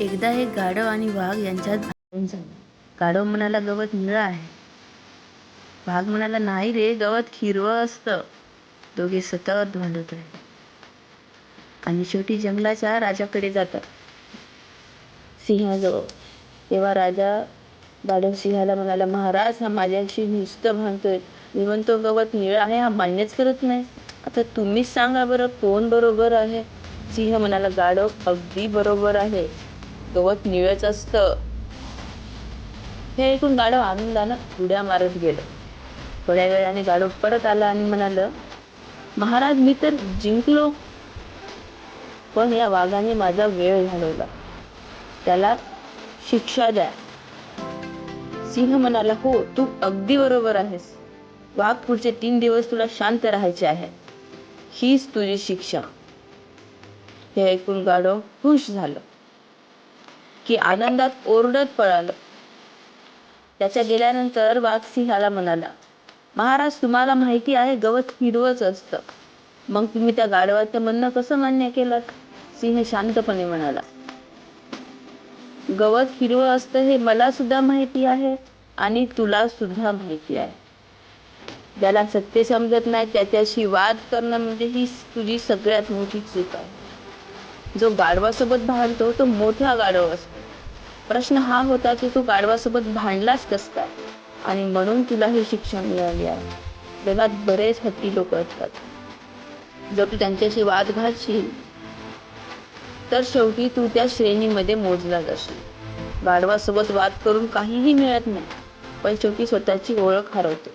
एकदा एक गाढव आणि वाघ यांच्यात भांडण झालं. गाढव म्हणाला, गवत निळं आहे. वाघ म्हणाला, नाही रे, गवत हिरवं असतं. दोघे सतत भांडत राहिले आणि शेवटी जंगलाच्या राजाकडे जातात, सिंहाजवळ. तेव्हा राजा गाढव सिंहाला म्हणाला, महाराज, हा माझ्याशी नुसतं भांडतोय. मी म्हणतो गवत निळं आहे, हा मान्यच करत नाही. आता तुम्हीच सांगा बरं, कोण बरोबर आहे? सिंह म्हणाला, गाढव अगदी बरोबर आहे, गवत निळच असतं. हे ऐकून गाढव आनंदानं उड्या मारत गेलं. थोड्या वेळाने गाढव परत आला आणि म्हणाला, महाराज, मी तर जिंकलो, पण या वाघाने माझा वेळ घालवला, त्याला शिक्षा द्या. सिंह म्हणाला, हो, तू अगदी बरोबर आहेस. वाघ, पुढचे 3 दिवस तुला शांत राहायचे आहे, हीच तुझी शिक्षा. हे ऐकून गाढव खुश झालं की आनंदात ओरडत पळालं. त्याच्या गेल्यानंतर वाघ सिंहाला म्हणाला, महाराज, तुम्हाला माहिती आहे गवत हिरवंच असतं, मग तुम्ही त्या गाढवाचं म्हणणं कसं मान्य केलं? सिंह शांतपणे म्हणाला, गवत हिरवं असतं हे मला सुद्धा माहिती आहे आणि तुला सुद्धा माहिती आहे. ज्याला सत्य समजत नाही त्याच्याशी वाद करणं म्हणजे ही तुझी सगळ्यात मोठी चूक आहे. जो गाढवासोबत भांडतो तो मोठा गाढव असतो. प्रश्न हा होता की तू गाढवासोबत भांडलास कस काय, आणि म्हणून तुला ही शिक्षा मिळाली आहे. जगात बरेच हत्ती लोक असतात, जर तू त्यांच्याशी वाद घालशील तर शेवटी तू त्या श्रेणीमध्ये मोजला जाशील. गाढवासोबत वाद करून काहीही मिळत नाही, पण शेवटी स्वतःची ओळख हरवतो.